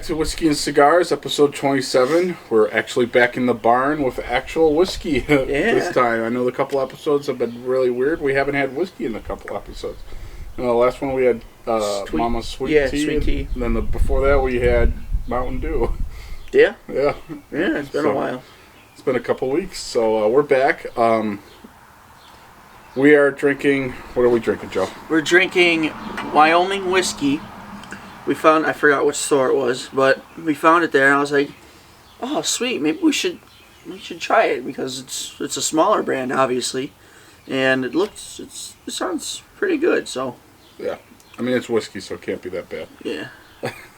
back to Whiskey and Cigars, episode 27. We're actually back in the barn with actual whiskey this time. I know the couple episodes have been really weird. We haven't had whiskey in a couple episodes. The last one we had Mama's Sweet Tea. Sweet tea. And then before that we had Mountain Dew. Yeah? Yeah. Yeah, it's been a while. It's been a couple weeks, so we're back. We are drinking... What are we drinking, Joe? We're drinking Wyoming whiskey. We found... I forgot which store it was, but we found it there, and I was like, oh, sweet, maybe we should try it, because it's a smaller brand, obviously, and it sounds pretty good, so... Yeah. I mean, it's whiskey, so it can't be that bad. Yeah.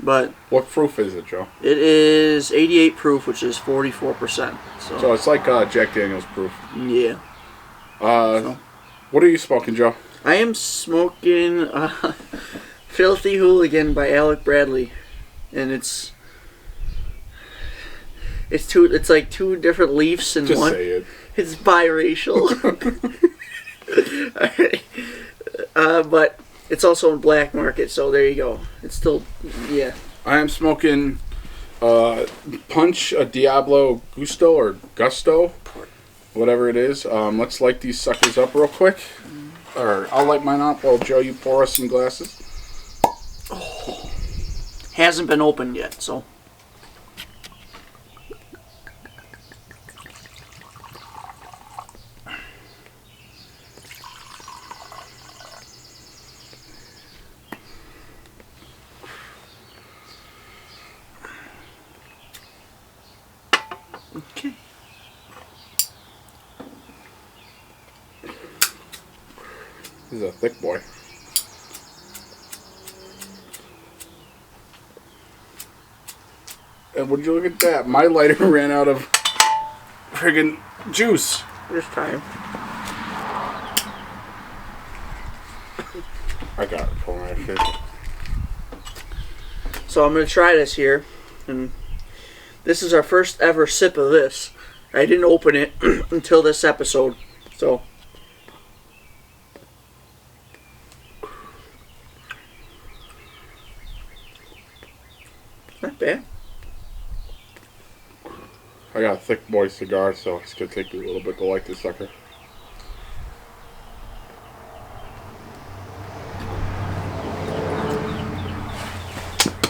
But... What proof is it, Joe? It is 88 proof, which is 44%. So it's like Jack Daniel's proof. Yeah. What are you smoking, Joe? I am smoking Filthy Hooligan by Alec Bradley, and it's like two different leaves in Just one. say it. It's biracial. But it's also in black market, so there you go. It's still, yeah. I am smoking Punch a Diablo Gusto or Gusto, whatever it is. Let's light these suckers up real quick. Or I'll light mine up while Joe, you pour us some glasses. Oh. Hasn't been opened yet, so. Okay. This is a thick boy. And would you look at that? My lighter ran out of friggin' juice. This time. I got it for my face. So I'm going to try this here, and this is our first ever sip of this. I didn't open it until this episode, so. Not bad. I got a thick boy cigar, so it's going to take me a little bit to light this sucker.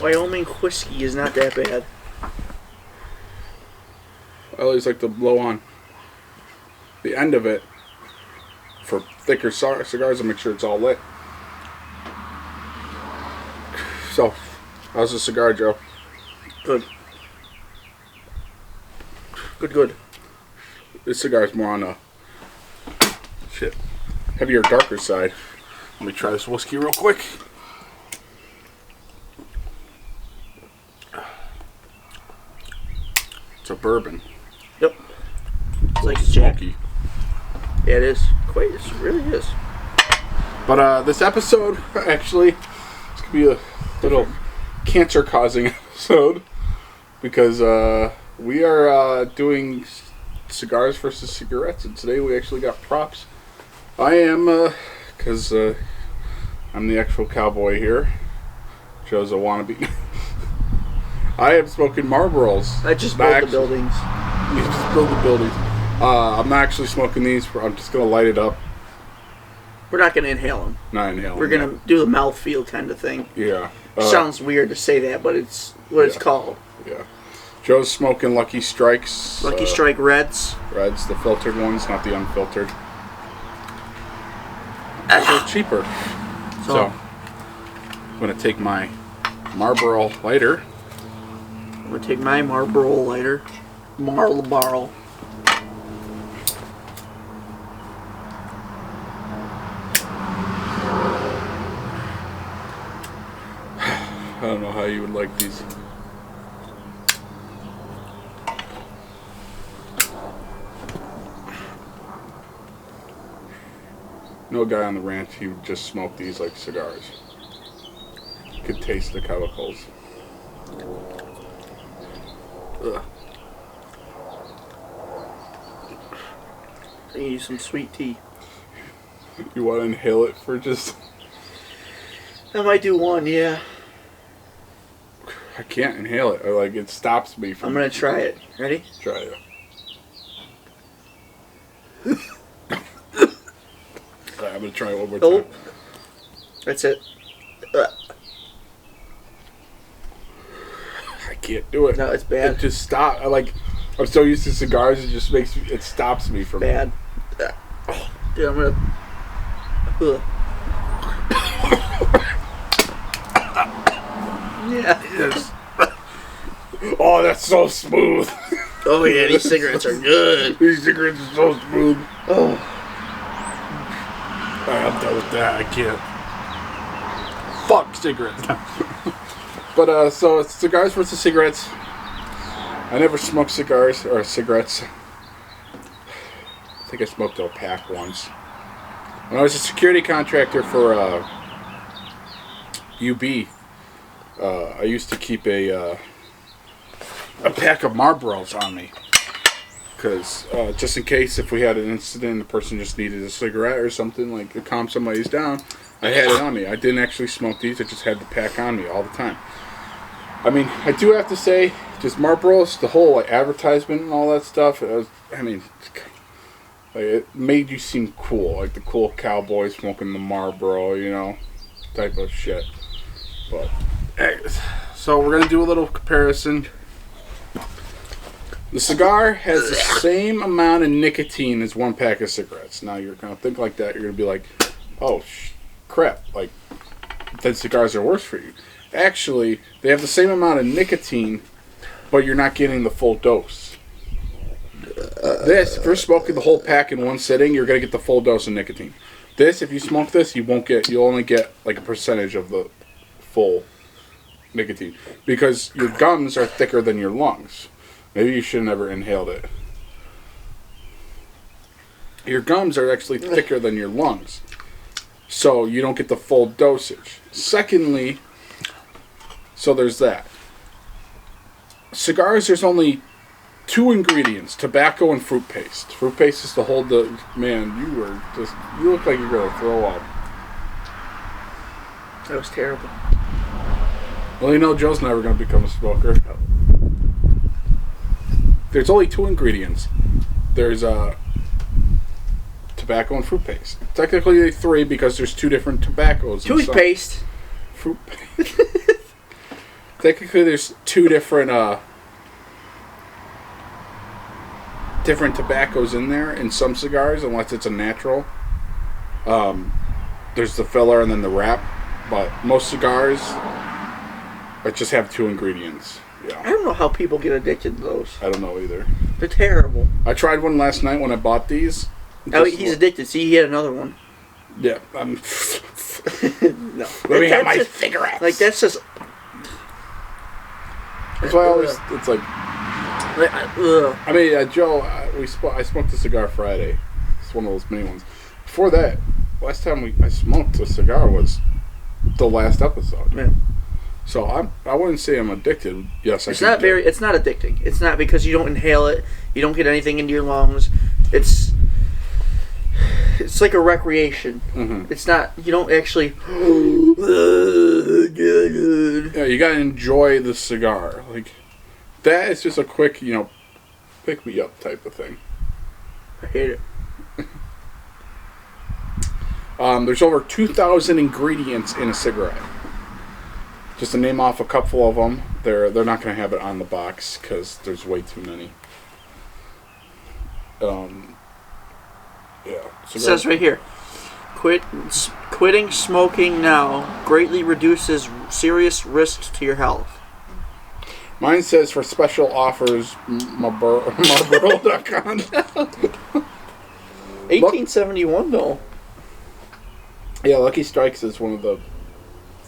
Wyoming whiskey is not that bad. I always like to blow on the end of it for thicker cigars and make sure it's all lit. So, how's the cigar, Joe? Good. Good. This cigar is more on the heavier, darker side. Let me try this whiskey real quick. It's a bourbon. Yep. It's like smoky. Yeah, it is. It really is. But this episode, actually, it's going to be a little cancer-causing episode. Because we are doing cigars versus cigarettes. And today we actually got props. I am, because I'm the actual cowboy here. Joe's a wannabe. I am smoking Marlboros. I just built the buildings. You just build the buildings. I'm not actually smoking these. I'm just going to light it up. We're not going to inhale them. Not inhaling. We're going to do the mouthfeel kind of thing. Yeah. Sounds weird to say that, but it's what it's called. Yeah. Joe's smoking Lucky Strikes. Lucky Strike Reds. Reds, the filtered ones, not the unfiltered. They're cheaper. So, I'm going to take my Marlboro lighter. I'm going to take my Marlboro lighter. Marlboro. I don't know how you would like these. No guy on the ranch, he would just smoke these like cigars. You could taste the chemicals. Ugh. I need some sweet tea. You want to inhale it for just... I might do one, yeah. I can't inhale it. Like, it stops me from... I'm going to try it. Ready? Try it. I'm going to try it one more time. That's it. I can't do it. No, it's bad. It just stops. I'm so used to cigars, it just makes me... It stops me from... Bad. Dude, I'm going to... Yeah. Yes. Oh, that's so smooth. Oh, yeah, these cigarettes are good. These cigarettes are so smooth. Oh. Alright, I'm done with that. I can't. Fuck cigarettes. But, so it's cigars versus cigarettes. I never smoked cigars or cigarettes. I think I smoked a pack once. When I was a security contractor for UB, I used to keep a pack of Marlboros on me. Because just in case if we had an incident, the person just needed a cigarette or something, like to calm somebody's down, I had it on me. I didn't actually smoke these, I just had the pack on me all the time. I mean, I do have to say, just Marlboros, the whole advertisement and all that stuff, it made you seem cool. Like the cool cowboy smoking the Marlboro, type of shit. But, so we're going to do a little comparison. The cigar has the same amount of nicotine as one pack of cigarettes. Now you're going to think like that. You're going to be like, oh, crap. Like, then cigars are worse for you. Actually, they have the same amount of nicotine, but you're not getting the full dose. This, if you're smoking the whole pack in one sitting, you're going to get the full dose of nicotine. This, if you smoke this, you'll only get like a percentage of the full nicotine. Because your gums are thicker than your lungs. Maybe you should have never inhaled it. Your gums are actually thicker than your lungs. So you don't get the full dosage. Secondly, so there's that. Cigars, there's only 2 ingredients, tobacco and fruit paste. Fruit paste is to hold the... Man, you look like you're going to throw up. That was terrible. Well, Joe's never going to become a smoker. There's only 2 ingredients. There's tobacco and fruit paste. Technically 3 because there's 2 different tobaccos. Toothpaste. Fruit paste. Technically there's 2 different tobaccos in there in some cigars, unless it's a natural. There's the filler and then the wrap. But most cigars just have 2 ingredients. Yeah. I don't know how people get addicted to those. I don't know either. They're terrible. I tried one last night when I bought these. Oh, he's addicted. See, he had another one. Yeah. No. Let me have my cigarettes. Like, that's just... That's why I always... It's like... I mean, Joe, I smoked a cigar Friday. It's one of those mini ones. Before that, last time I smoked a cigar was the last episode. Yeah. So I wouldn't say I'm addicted. Yes, it's not addicting. It's not because you don't inhale it. You don't get anything into your lungs. It's like a recreation. Mm-hmm. It's not. You don't actually. Yeah, you gotta enjoy the cigar. Like that is just a quick, pick me up type of thing. I hate it. There's over 2,000 ingredients in a cigarette. Just to name off a couple of them, they're not going to have it on the box because there's way too many. Yeah. It says right here, quitting smoking now greatly reduces serious risks to your health. Mine says for special offers, Marlboro.com. 1871 though. Yeah, Lucky Strikes is one of the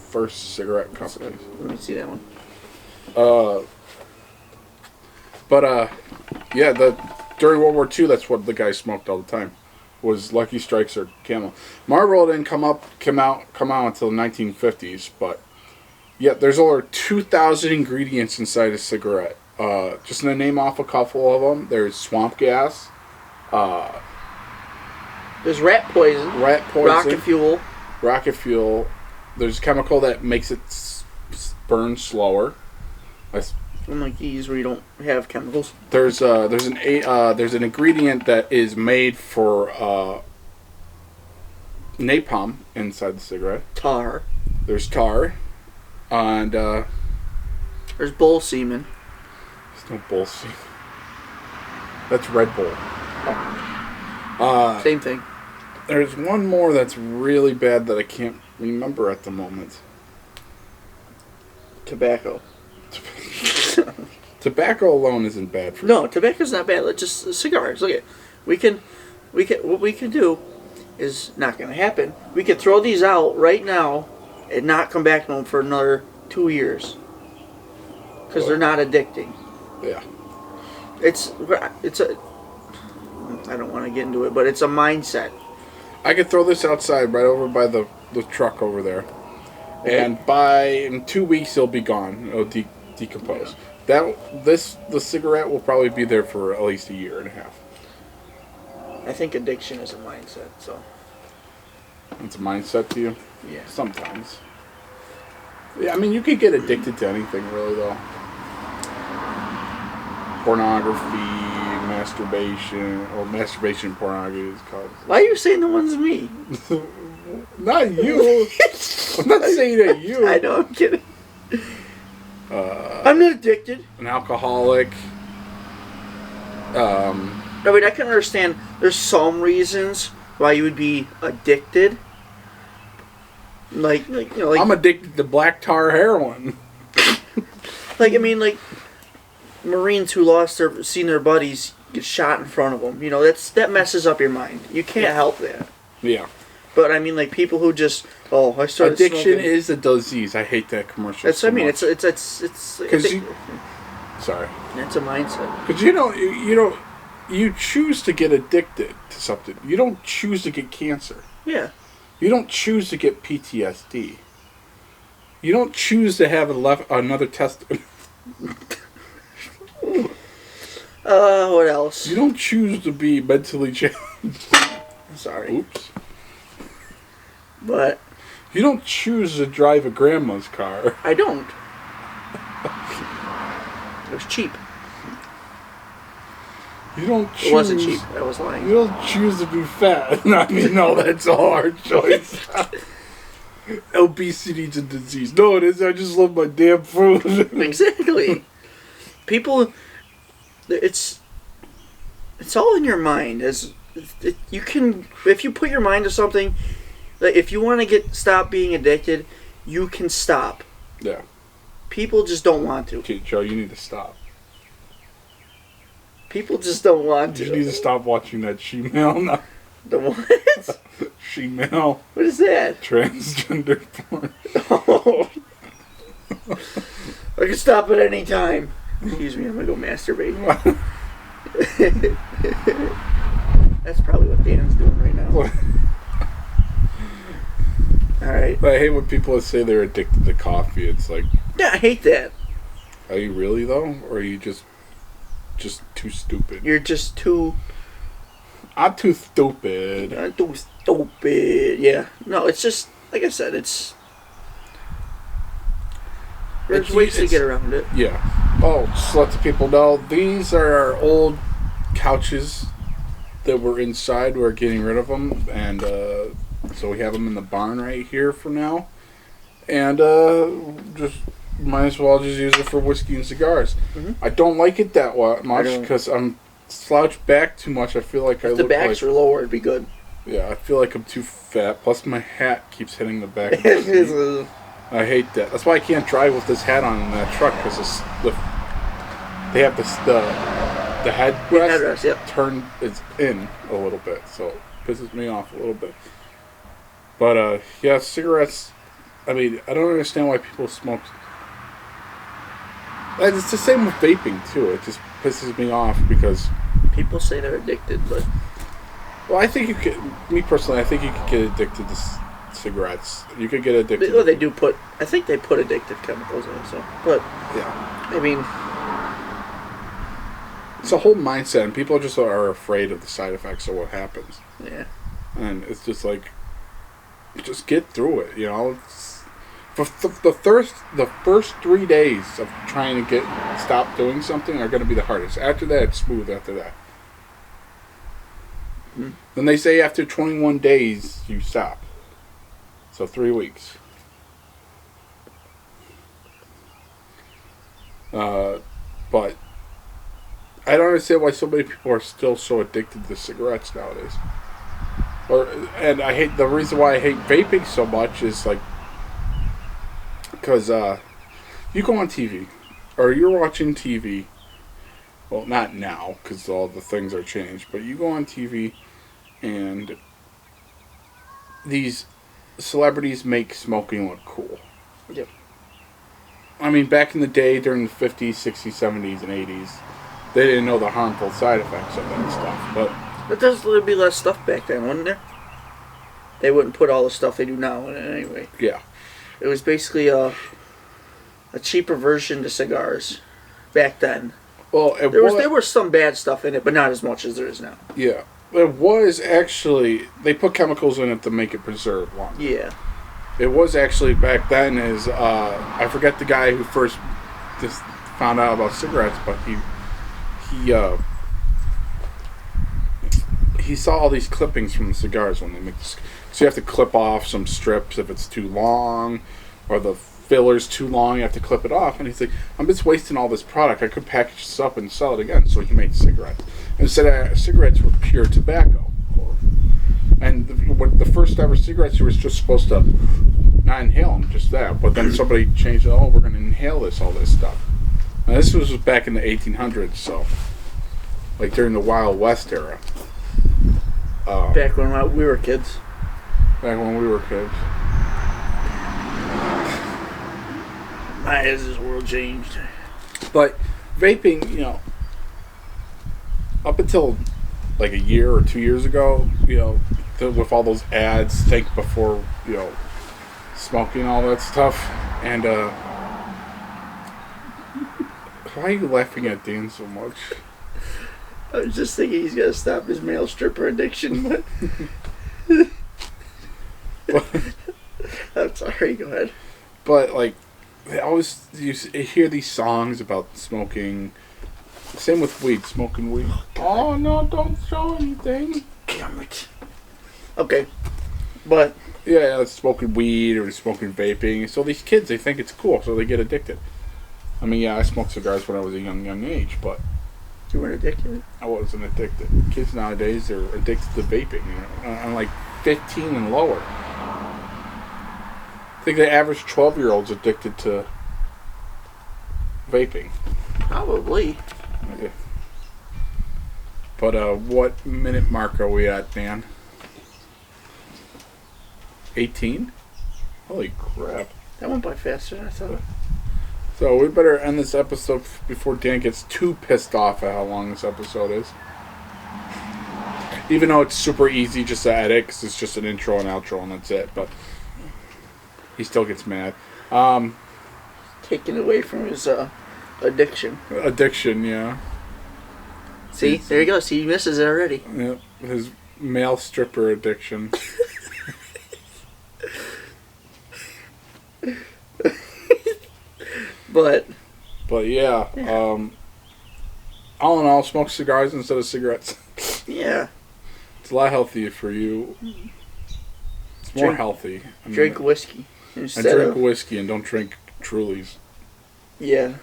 first cigarette companies. Let me see that one. During World War II, that's what the guys smoked all the time, was Lucky Strikes or Camel. Marlboro didn't come out until the 1950s, but yeah, there's over 2,000 ingredients inside a cigarette. Just to name off a couple of them, there's swamp gas. There's rat poison. Rocket fuel. There's a chemical that makes it burn slower. Unlike these, where you don't have chemicals. There's an ingredient that is made for napalm inside the cigarette. Tar. There's tar, and there's bull semen. There's no bull semen. That's Red Bull. Same thing. There's one more that's really bad that I can't remember at the moment. Tobacco. Tobacco alone isn't bad for No, tobacco's not bad. Let's just cigars. Look at, what we can do is not going to happen. We could throw these out right now and not come back to them for another 2 years because they're not addicting. Yeah. It's a. I don't want to get into it, but it's a mindset. I could throw this outside right over by the truck over there, and in 2 weeks it'll be gone. It'll decompose. The cigarette will probably be there for at least a year and a half. I think addiction is a mindset. So. It's a mindset to you. Yeah. Sometimes. Yeah, I mean you could get addicted to anything really though. Pornography. Masturbation, or masturbation pornography is called. Why are you saying the one's me? Not you. I'm not saying that you. I know, I'm kidding. I'm not addicted. An alcoholic. I mean, I can understand there's some reasons why you would be addicted. Like I'm addicted to black tar heroin. like Marines who seen their buddies get shot in front of them. That messes up your mind. You can't help that. Yeah. But I mean, like people who just I started addiction smoking. is a disease. I hate that commercial. That's so what I mean. much. It's sorry. It's a mindset. Because you choose to get addicted to something. You don't choose to get cancer. Yeah. You don't choose to get PTSD. You don't choose to have another test. What else? You don't choose to be mentally challenged. Sorry. Oops. But you don't choose to drive a grandma's car. I don't. It was cheap. You don't choose. It wasn't cheap. I was lying. You don't choose to be fat. I mean, no, that's a hard choice. Obesity's a disease. No, it is. I just love my damn food. Exactly. People, it's all in your mind. You can, if you put your mind to something, like if you want to stop being addicted, you can stop. Yeah. People just don't want to. Okay, Joe, you need to stop. People just don't want to. You need to stop watching that she-male now. The what? She-male. What is that? Transgender porn. Oh. I can stop at any time. Excuse me, I'm gonna go masturbate. That's probably what Dan's doing right now. Alright. I hate when people say they're addicted to coffee. It's like... Yeah, I hate that. Are you really, though? Or are you just too stupid? You're just too... I'm too stupid. I'm too stupid. Yeah. No, it's just... Like I said, there's ways to get around it. Yeah. Oh, just let the people know, these are our old couches that were inside. We're getting rid of them, and so we have them in the barn right here for now. And just might as well just use it for whiskey and cigars. Mm-hmm. I don't like it that much because I'm slouched back too much. I feel like if the backs were lower, it'd be good. Yeah, I feel like I'm too fat. Plus, my hat keeps hitting the back of the seat. I hate that. That's why I can't drive with this hat on in that truck, because they have the headrest turned in a little bit, so it pisses me off a little bit. But yeah, cigarettes. I mean, I don't understand why people smoke. It's the same with vaping too. It just pisses me off because people say they're addicted, but I think you could. Me personally, I think you could get addicted to cigarettes. You could get addicted. They do put. I think they put addictive chemicals in. So, but yeah, I mean, it's a whole mindset, and people just are afraid of the side effects of what happens. Yeah, and it's just like, just get through it. For the first 3 days of trying to stop doing something are going to be the hardest. After that, it's smooth. After that, then they say after 21 days you stop. So 3 weeks. But I don't understand why so many people are still so addicted to cigarettes nowadays. And I hate the reason why I hate vaping so much is like because you go on TV or you're watching TV. Well, not now because all the things are changed, but you go on TV and these celebrities make smoking look cool. Yep. I mean, back in the day during the 50s, 60s, 70s, and 80s, they didn't know the harmful side effects of that stuff. But there'd be less stuff back then, wouldn't there? They wouldn't put all the stuff they do now in it anyway. Yeah. It was basically a cheaper version to cigars back then. Well, there was some bad stuff in it, but not as much as there is now. Yeah. It was actually... They put chemicals in it to make it preserve longer. Yeah. It was actually back then is... I forget the guy who first just found out about cigarettes, but he saw all these clippings from the cigars when they make this. So you have to clip off some strips if it's too long, or the filler's too long, you have to clip it off. And he's like, I'm just wasting all this product. I could package this up and sell it again. So he made cigarettes. And said cigarettes were pure tobacco. And the first ever cigarettes, you were just supposed to not inhale them, just that. But then somebody changed it. Oh, we're going to inhale all this stuff. Now this was back in the 1800s, so like during the Wild West era. Back when we were kids. Back when we were kids. My as this world changed. But vaping, up until like a year or 2 years ago, with all those ads, think before, smoking, all that stuff. And why are you laughing at Dan so much? I was just thinking he's got to stop his male stripper addiction, but... I'm sorry, go ahead. But, like, you hear these songs about smoking. Same with weed, smoking weed. Oh, no, don't show anything. Damn it. Okay, but... Yeah, smoking weed or smoking vaping. So these kids, they think it's cool, so they get addicted. I mean, yeah, I smoked cigars when I was a young age, but... You weren't addicted? I wasn't addicted. Kids nowadays are addicted to vaping. I'm like 15 and lower. I think the average 12-year-old's addicted to vaping. Probably. Okay. But what minute mark are we at, Dan? 18? Holy crap. That went by faster than I thought. So we better end this episode before Dan gets too pissed off at how long this episode is. Even though it's super easy just to edit, because it's just an intro and outro and that's it. But he still gets mad. Taken away from his addiction. Addiction, yeah. See, there you go. See, he misses it already. Yep, his male stripper addiction. But yeah, all in all, smoke cigars instead of cigarettes. Yeah. It's a lot healthier for you. It's more healthy. Drink whiskey. And drink whiskey and don't drink Trulies. Yeah.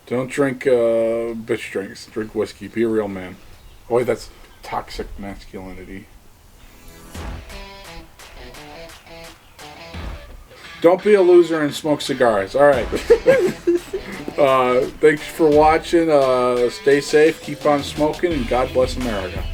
Don't drink bitch drinks. Drink whiskey. Be a real man. Oh wait, that's toxic masculinity. Don't be a loser and smoke cigars. All right. Thanks for watching. Stay safe. Keep on smoking. And God bless America.